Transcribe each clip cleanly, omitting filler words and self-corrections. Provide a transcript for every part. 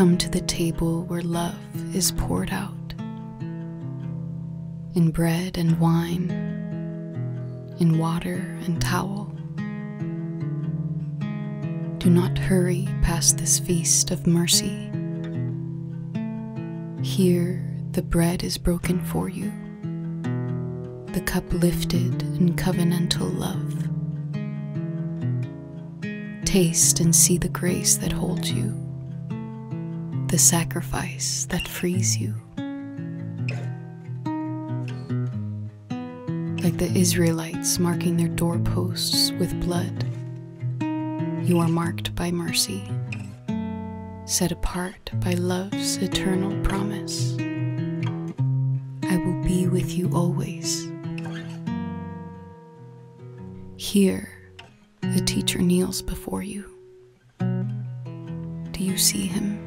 come to the table where love is poured out, in bread and wine, in water and towel. Do not hurry past this feast of mercy. Here the bread is broken for you, the cup lifted in covenantal love. Taste and see the grace that holds you, the sacrifice that frees you. Like the Israelites marking their doorposts with blood, you are marked by mercy, set apart by love's eternal promise. I will be with you always. Here, the teacher kneels before you. Do you see him?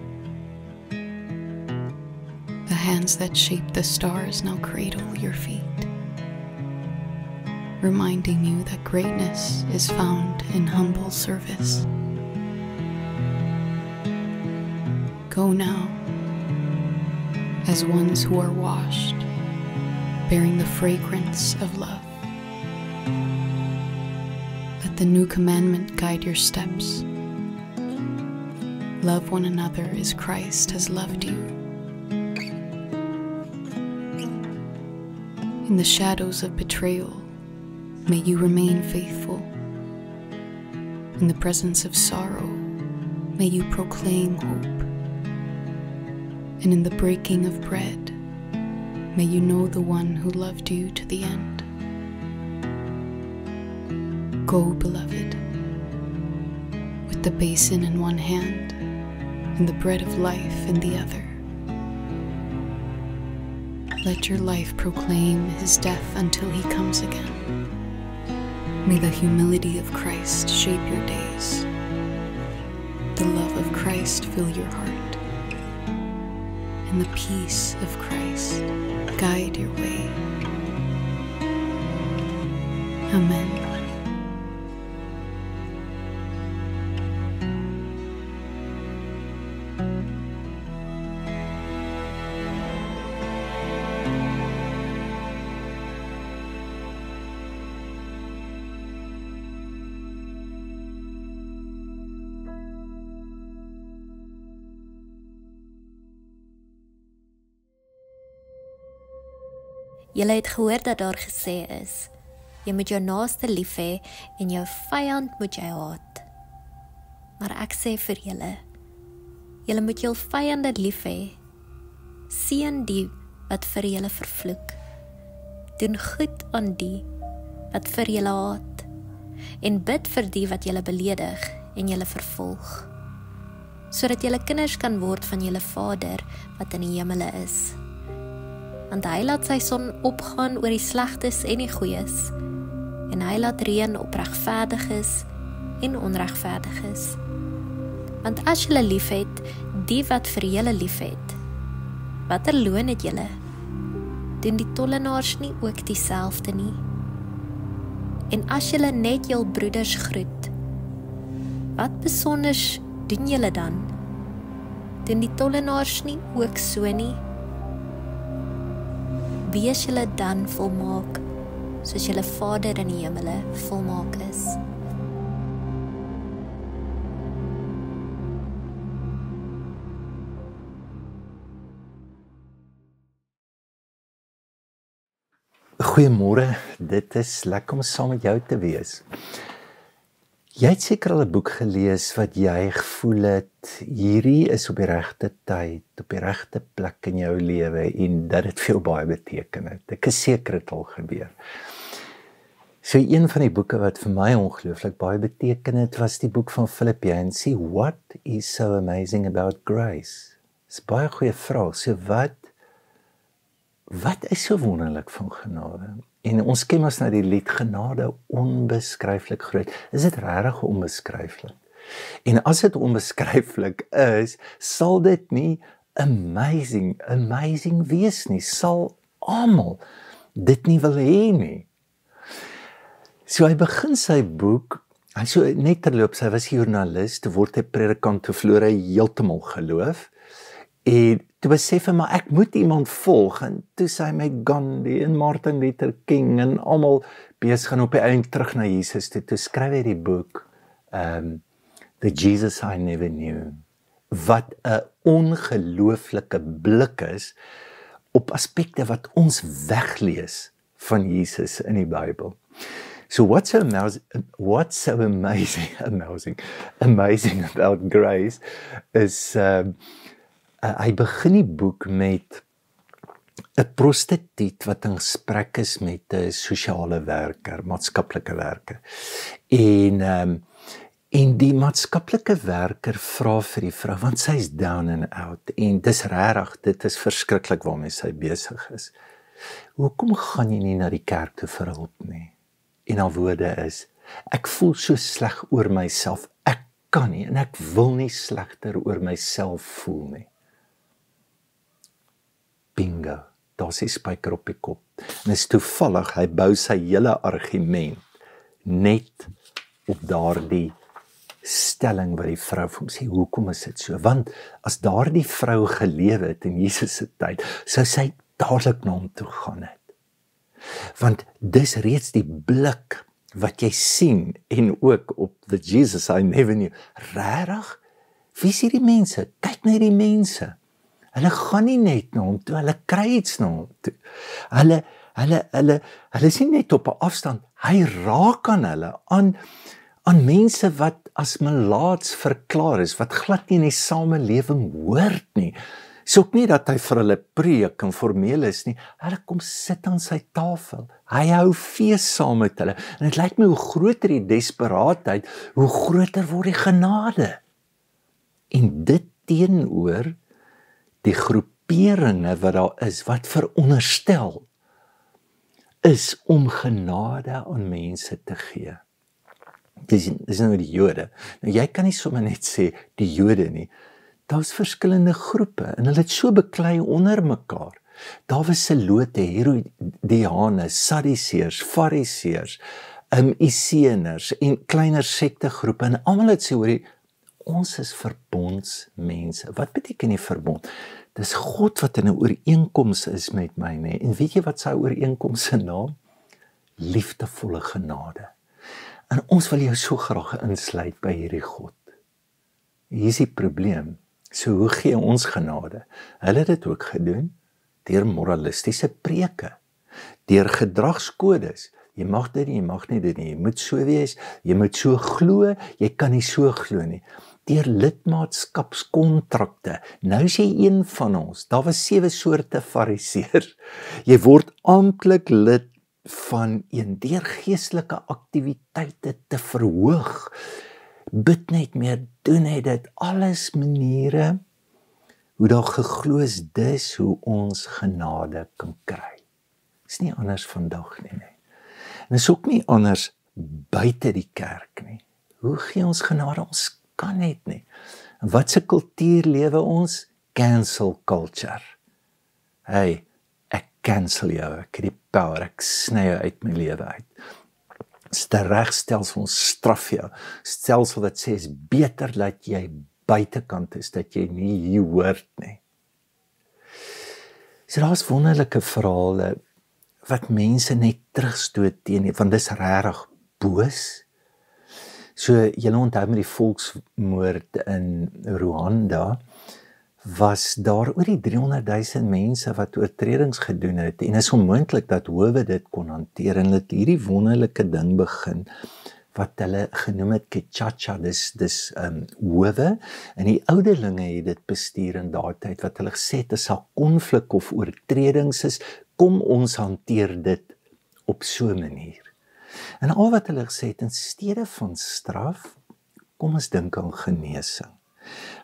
The hands that shape the stars now cradle your feet, reminding you that greatness is found in humble service. Go now, as ones who are washed, bearing the fragrance of love. Let the new commandment guide your steps. Love one another as Christ has loved you. In the shadows of betrayal, may you remain faithful. In the presence of sorrow, may you proclaim hope. And in the breaking of bread, may you know the one who loved you to the end. Go, beloved, with the basin in one hand and the bread of life in the other. Let your life proclaim his death until he comes again. May the humility of Christ shape your days, the love of Christ fill your heart, and the peace of Christ guide your way. Amen. Julle het gehoor dat daar gesê is, jy moet jou naaste lief hê en jou vyand moet jy haat. Maar ek sê vir julle, julle moet jou vyande lief hê, seën die wat vir julle vervloek, doen goed aan die wat vir julle haat, en bid vir die wat julle beledig en julle vervolg, sodat julle kinders kan word van julle Vader wat in die hemele is. Want hy laat sy son opgaan oor die slegtes en die goeies, en hy laat reën op regverdiges en onregverdiges. Want as julle lief het, die wat vir julle lief het, watter loon het julle? Doen die tollenaars nie ook dieselfde nie? En as julle net jul broeders groet, wat besonders doen julle dan? Doen die tollenaars nie ook so nie? Wees julle dan volmaak, soos julle Vader in die hemele volmaak is. Goeiemôre, dit is lekker om saam met jou te wees. Jy het seker al 'n boek gelees wat jy gevoel het, hierdie is op die regte tyd, op die regte plek in jou lewe en dat dit veel baie beteken het. Ek is seker dit al gebeur. So een van die boeke wat vir my ongelooflik baie beteken het, was die boek van Filippense, What is so amazing about grace? Dis 'n baie goeie vraag. So wat is so wonderlik van genade? En ons ken ons nou die lied, genade onbeskryflik groot. Is dit regtig onbeskryflik? En as dit onbeskryflik is, sal dit nie amazing wees nie. Sal almal dit nie wil hê nie. So hy begin sy boek, hy so net terloops, hy was joernalis, toe word hy predikant, toe verloor hy heeltemal geloof. En toe besef hy, maar ek moet iemand volg, en toe sê hy met Gandhi en Martin Luther King en almal besig gaan op die einde terug na Jesus toe skryf hy die boek The Jesus I Never Knew, wat 'n ongelooflike blik is op aspekte wat ons weglees van Jesus in die Bybel. So what's so amazing about Grace is hy begin die boek met 'n prostituut wat in gesprek is met 'n sosiale werker, maatskaplike werker. En die maatskaplike werker vra vir die vrou, want sy is down and out, en dis regtig, dit is verskriklik waarmee sy besig is. Hoekom gaan jy nie na die kerk toe vir hulp nie? En haar woorde is, ek voel so sleg oor myself, ek kan nie, en ek wil nie slegter oor myself voel nie. Bingo, daar is die spyker op die kop. En is toevallig, hy bou sy hele argument net op daardie stelling wat die vrou vir hom sê, hoekom is dit so? Want as daardie vrou gelewe het in Jesus se tyd, sou sy dadelik na hom toe gaan het. Want dis reeds die blik wat jy sien, en ook op the Jesus I Never Knew. Regtig? Wie is hierdie mense? Kyk na hierdie mense. Hulle gaan nie net na hom toe, hulle kry iets na hom toe. Hulle is nie net op 'n afstand, hy raak aan hulle, aan mense wat as melaats verklaar is, wat glad nie in die samelewing hoort nie. Is ook nie dat hy vir hulle preek en formeel is nie, hulle kom sit aan sy tafel, hy hou fees saam met hulle, en dit lyk my hoe groter die desperaatheid, hoe groter word die genade. En dit teenoor die groeperinge wat daar is, wat veronderstel is om genade aan mense te gee. Dis nou die Jode. Nou jy kan nie sommer net sê die Jode nie. Daar's verskillende groepe en hulle het so beklei onder mekaar. Daar was Selote, Herodiane, Sadduseërs, Fariseërs, Esseners en kleiner sektegroepe, en almal het sê hoor, ons is verbondsmense. Wat beteken die verbond? Dis God wat in 'n ooreenkoms is met my, nee. En weet jy wat sy ooreenkoms se naam? Liefdevolle genade. En ons wil jou so graag insluit by hierdie God. Hier is die probleem. So hoe gee ons genade? Hulle het dit ook gedoen deur moralistiese preke, deur gedragskodes. Jy mag dit nie, jy mag nie dit nie, jy moet so wees, jy moet so glo, jy kan nie so glo nie. Deur lidmaatskapskontrakte. Nou is jy een van ons. Daar was 7 soorte fariseërs. Jy word amptelik lid van een, deur geestelike aktiwiteite te verhoog. Bid net meer, doen net dit, alles maniere hoe daar geglo is, dis hoe ons genade kan kry. Is nie anders vandag nie. En is ook nie anders buite die kerk nie. Hoe gee ons genade? Ons kan net nie. En wat se kultuur lewe ons? Cancel culture. Hey, ek cancel jou, ek het die power, ek sny jou uit my lewe uit. Dis die regstelsel, ons straf jou. Stelsel wat sê is beter dat jy buitekant is, dat jy nie hier hoort nie. So daar's wonderlike verhale wat mense net terugstoot teen, want dis regtig boos. So julle onthou met die volksmoord in Rwanda, was daar oor die 300,000 mense wat oortredings gedoen het, en is onmoontlik dat howe dit kon hanteer, en het hierdie wonderlike ding begin, wat hulle genoem het Kichacha, dis howe, en die ouderlinge het dit bestuur in daardie tyd, wat hulle gesê het, as daar konflik of oortredings is, kom ons hanteer dit op so 'n manier. En al wat hulle gesê het, in steede van straf, kom ons dink aan genesing.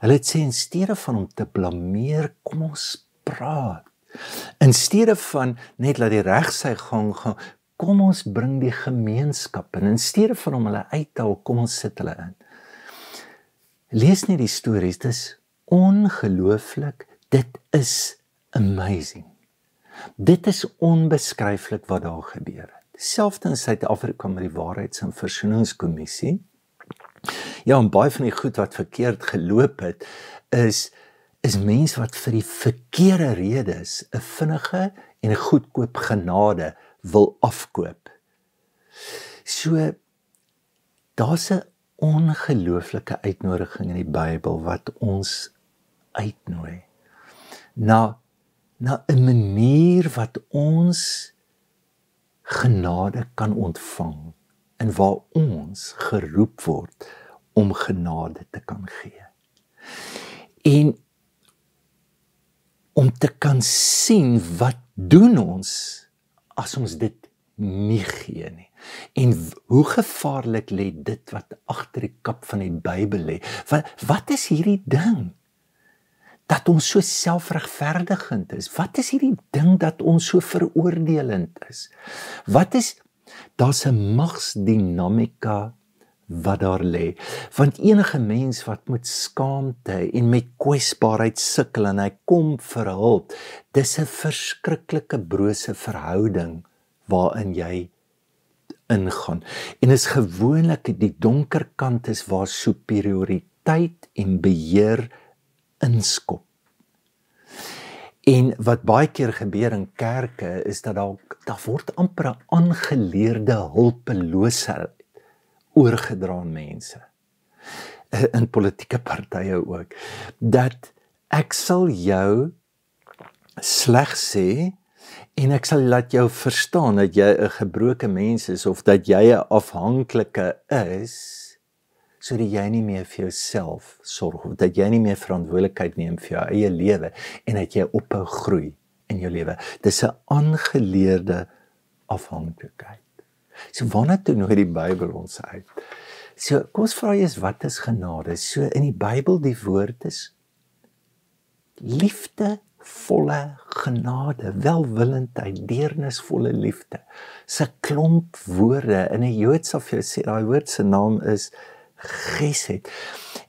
Hulle het sê, in steede van om te blameer, kom ons praat. In steede van net laat die regsyg gang, kom ons bring die gemeenskap in. In steede van om hulle uit te haal, kom ons sit hulle in. Lees nie die stories, dit is ongelooflik, dit is amazing. Dit is onbeskryflik wat daar gebeur het. Selfs in Suid-Afrika met die Waarheids- en Versoeningskommissie. Ja, en baie van die goed wat verkeerd geloop het, is is mense wat vir die verkeerde redes 'n vinnige en 'n goedkoop genade wil afkoop. So, daar's 'n ongelooflike uitnodiging in die Bybel wat ons uitnooi na 'n manier wat ons genade kan ontvang en waar ons geroep word om genade te kan gee. En om te kan sien wat doen ons as ons dit nie gee nie. En hoe gevaarlik lê dit wat agter die kap van die Bybel lê. Wat is hierdie ding? Dat ons so selfregverdigend is. Wat is hierdie ding dat ons so veroordelend is? Daar's 'n magsdinamika wat daar lê. Want enige mens wat met skaamte en met kwesbaarheid sukkel en hy kom vir hulp, dis 'n verskriklike brose verhouding waarin jy ingaan. En is gewoonlik die donker kant is waar superioriteit en beheer inskop. En wat baie keer gebeur in kerke is dat daar word amper 'n aangeleerde hulpeloosheid oorgedra aan mense. In politieke partye ook. Dat ek sal jou sleg sê en ek sal laat jou verstaan dat jy 'n gebroke mens is of dat jy 'n afhanklike is, sodat jy nie meer vir jouself sorg of dat jy nie meer verantwoordelikheid neem vir jou eie lewe en dat jy ophou groei in jou lewe. Dis 'n aangeleerde afhanklikheid. So waarna toe nooi die Bybel ons uit? So kom ons vra eers, wat is genade? So in die Bybel die woord is liefdevolle genade, welwillendheid, deernisvolle liefde. Dis 'n klomp woorde. In 'n Jood sal vir jou sê daai woord se naam is Gesed.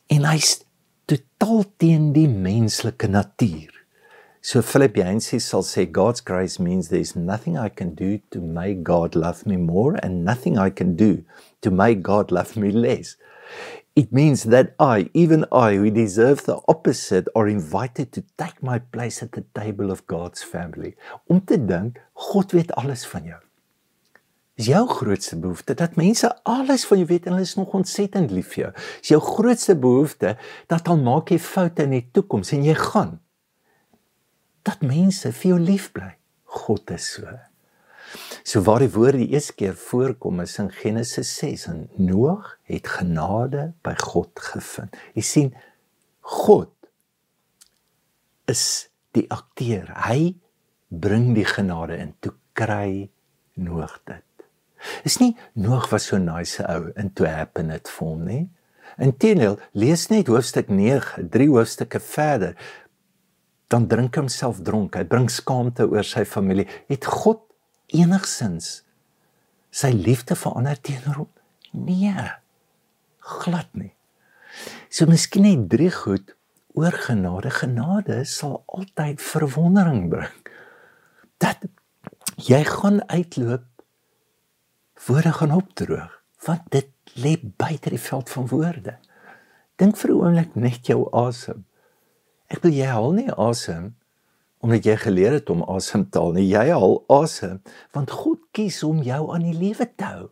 En hy's totaal teen die menslike natuur. So Philip Yancey sal sê, God's grace means there's nothing I can do to make God love me more and nothing I can do to make God love me less. It means that even I, who deserve the opposite, are invited to take my place at the table of God's family. Om te dink, God weet alles van jou. Is jou grootste behoefte, dat mense alles van jou weet en hulle is nog ontsettend lief vir jou. Is jou grootste behoefte, dat al maak jy foute in die toekoms en jy gaan, dat mense vir jou lief bly. God is so. So waar die woord die eerste keer voorkom is in Genesis 6, en Noag het genade by God gevind. Jy sien, God is die akteur. Hy bring die genade in, toe kry Noag dit. Is nie Noag was so nice ou en toe happen het vir hom nie. Inteendeel, lees net hoofstuk 9, 3 hoofstukke verder, dan drink hy homself dronk, hy bring skaamte oor sy familie. Het God enigsins sy liefde verander teenoor hom? Nee, glad nie. So miskien net 3 goed oor genade. Genade sal altyd verwondering bring. Dat jy gaan uitloop, woorde gaan opdroog, want dit lê buite die veld van woorde. Dink vir 'n oomblik net jou asem. Ek wil jy haal nie asem, omdat jy geleer het om asem te haal nie. Jy haal asem, want God kies om jou aan die lewe te hou.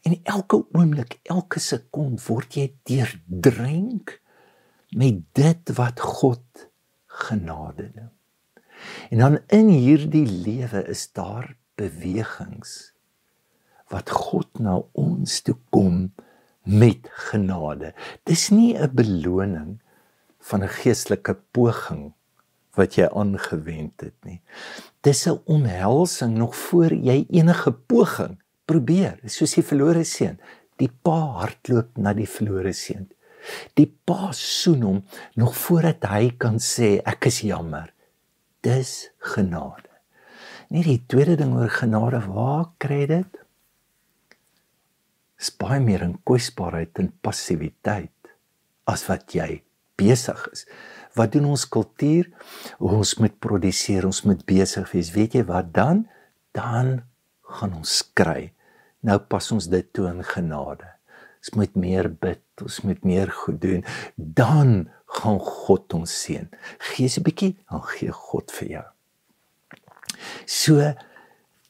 En elke oomblik, elke sekond word jy deurdrink met dit wat God genade noem. En dan in hierdie lewe is daar bewegings wat God na ons toe kom met genade. Dis nie 'n beloning van 'n geestelike poging wat jy aangewend het nie. Dis 'n omhelsing nog voor jy enige poging probeer. Soos die verlore seun. Die pa hardloop na die verlore seun. Die pa soen hom nog voordat hy kan sê ek is jammer. Dis genade. Nie die tweede ding oor genade, waar kry dit? Is baie meer in kwesbaarheid en passiwiteit as wat jy besig is. Wat doen ons kultuur? Ons moet produseer, ons moet besig wees. Weet jy wat dan? Dan gaan ons kry. Nou pas ons dit toe in genade. Ons moet meer bid, ons moet meer goed doen. Dan gaan God ons seën. Gee 'n bietjie, dan gee God vir jou. So,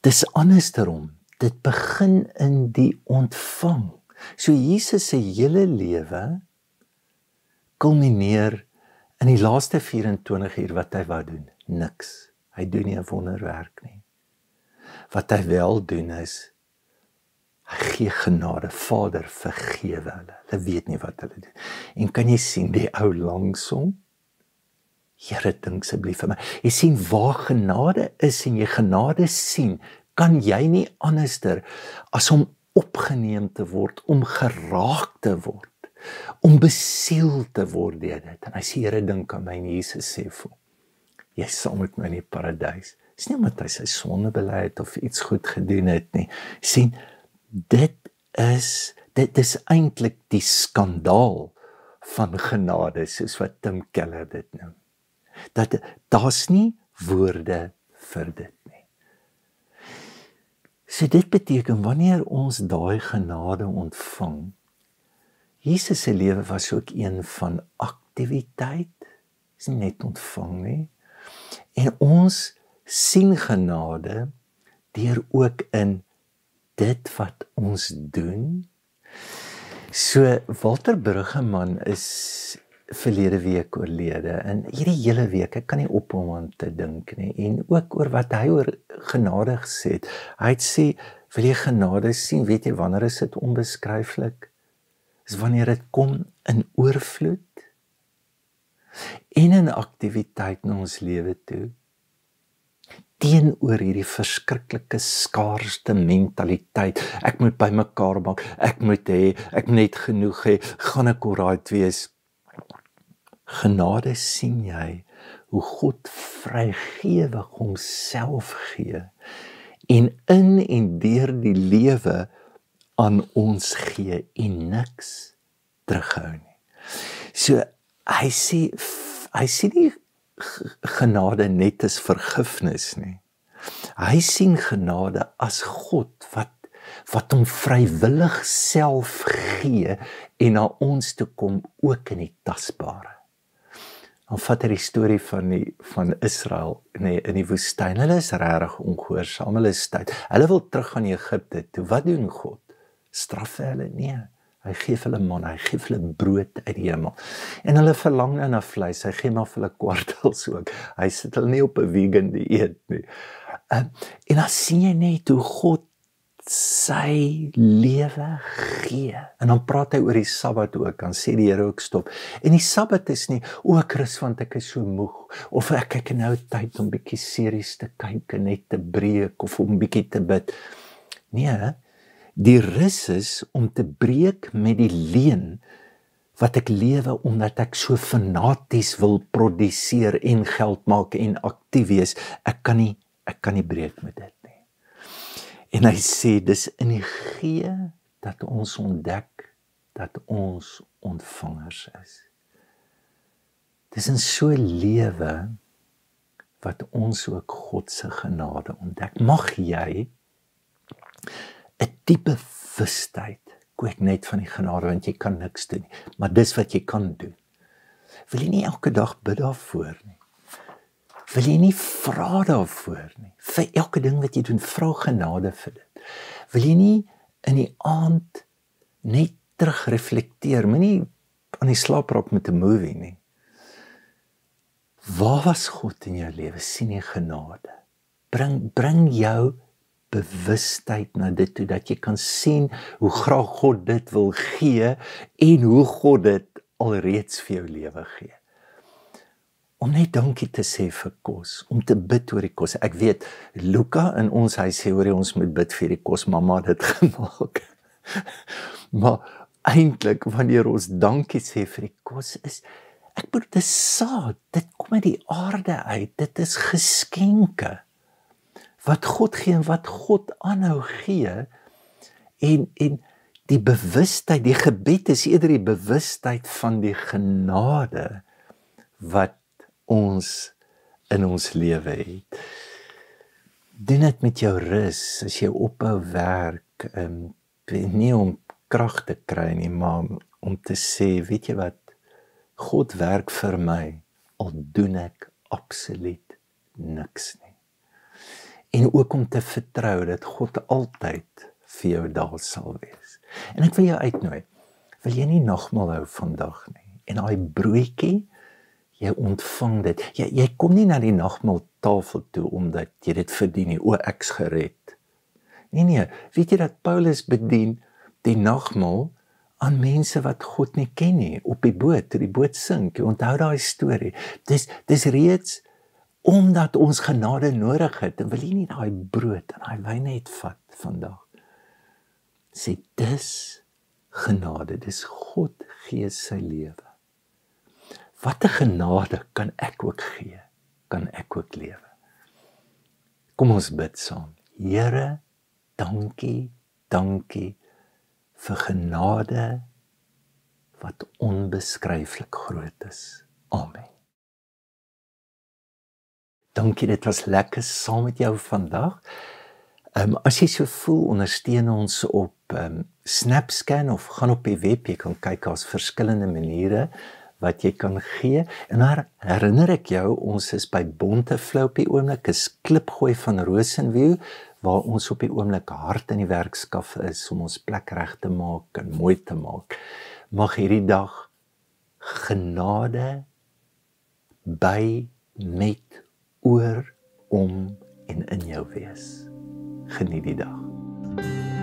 dis andersom. Dit begin in die ontvang. So Jesus se hele lewe kulmineer in die laaste 24 uur wat hy wou doen. Niks. Hy doen nie 'n wonderwerk nie. Wat hy wel doen is, hy gee genade. Vader, vergewe hulle. Hulle weet nie wat hulle doen. En kan jy sien die ou langs hom? Here, dink asseblief vir my. Jy sien waar genade is en jy genade sien, kan jy nie anderster as om opgeneem te word, om geraak te word, om besiel te word deur dit. En hy sê, Here, dink aan my, en Jesus sê vir hom, jy is saam met my in die paradys. Dis nie omdat hy sy sonde bely het of iets goed gedoen het nie. Sien, dit is eintlik die skandaal van genade, soos wat Tim Keller dit noem. Dat daar's nie woorde vir dit nie. So dit beteken, wanneer ons daai genade ontvang, Jesus se lewe was ook een van aktiwiteit, is nie net ontvang nie, en ons sien genade deur ook in dit wat ons doen. So Walter Bruggeman is verlede week oorlede, en hierdie hele week, ek kan nie ophou aan te dink nie, en ook oor wat hy oor genade gesê het. Hy het sê, wil jy genade sien, weet jy wanneer is dit onbeskryflik? Is wanneer dit kom in oorvloed, en in aktiwiteit na ons lewe toe, teenoor hierdie verskriklike skaarste mentaliteit, ek moet by mekaar maak, ek moet hê, ek moet net genoeg hê, gaan ek alright wees. Genade sien jy, hoe God vrygewig homself gee, en in en deur die lewe aan ons gee, en niks terughou nie. So, hy sê nie genade net as vergifnis nie. Hy sien genade as God wat hom vrywillig self gee en na ons toe kom, ook in die tasbare. Dan vat hy die storie van Israel in die woestyn. Hulle is regtig ongehoorsaam, hulle is tyd. Hulle wil terug aan Egipte toe. Wat doen God? Straf hulle? Nee. Hy gee vir hulle man, hy gee vir hulle brood uit die hemel. En hulle verlang na vleis, hy gee maar vir hulle kwartels ook. Hy sit hulle nie op 'n vegan dieet nie. En dan sien jy net hoe God sy lewe gee. En dan praat hy oor die Sabbat ook, dan sê die Here ook stop. En die Sabbat is nie, ek rus want ek is so moeg, of ek kyk nou tyd om bietjie series te kyk en net te breek, of om bietjie te bid. Nee, die rus is om te breek met die leuen wat ek lewe omdat ek so fanaties wil produseer en geld maak en aktief wees. Ek kan nie breek met dit nie. En hy sê, dis in die gee dat ons ontdek dat ons ontvangers is. Dis in so 'n lewe wat ons ook God se genade ontdek. Mag jy 'n diepe bewustheid, ek net van die genade, want jy kan niks doen nie, maar dis wat jy kan doen. Wil jy nie elke dag bid daarvoor nie? Wil jy nie vra daarvoor nie? Vir elke ding wat jy doen, vra genade vir dit. Wil jy nie in die aand net terugreflekteer, moenie aan die slaap raak met 'n movie nie. Waar was God in jou lewe? Sien jy genade? Bring jou bewustheid na dit toe, dat jy kan sien hoe graag God dit wil gee, en hoe God dit alreeds vir jou lewe gee. Om net dankie te sê vir kos, om te bid oor die kos. Ek weet, Luca in ons huis sê, hoor, ons moet bid vir die kos, mamma het dit gemaak. Maar eintlik, wanneer ons dankie sê vir die kos, ek bedoel, dit is saad, dit kom uit die aarde uit, dit is geskenke, wat God gee en wat God aanhou gee, en die bewustheid, die gebed is eerder die bewustheid van die genade, wat ons in ons lewe het. Doen dit met jou rus, as jy ophou werk, nie om krag te kry nie, maar om te sê, weet jy wat, God werk vir my, al doen ek absoluut niks nie. En ook om te vertrou dat God altyd vir jou daar sal wees. En ek wil jou uitnooi, wil jy nie nagmaal hou vandag nie? En daai broodjie, jy ontvang dit. Jy kom nie na die nagmaaltafel toe omdat jy dit verdien nie. O, ek's gered. Nee, weet jy dat Paulus bedien die nagmaal aan mense wat God nie ken nie, op die boot, toe die boot sink. Jy onthou daai storie. Dis reeds omdat ons genade nodig het, en wil jy nie daai brood en daai wyn net vat vandag. Sê, dis genade, dis God gee sy lewe. Wat 'n genade kan ek ook gee, kan ek ook lewe. Kom ons bid saam. Here, dankie vir genade wat onbeskryflik groot is. Amen. Dankie, dit was lekker saam met jou vandag. As jy so voel, ondersteun ons op SnapScan of gaan op die web, jy kan kyk, daar's verskillende maniere wat jy kan gee. En dan herinner ek jou, ons is by Bonteflou op die oomblik, is Klipgooi van Rosenview, waar ons op die oomblik hard in die werkskaf is om ons plek reg te maak en mooi te maak. Mag hierdie dag genade by, met, oor, om en in jou wees. Geniet die dag.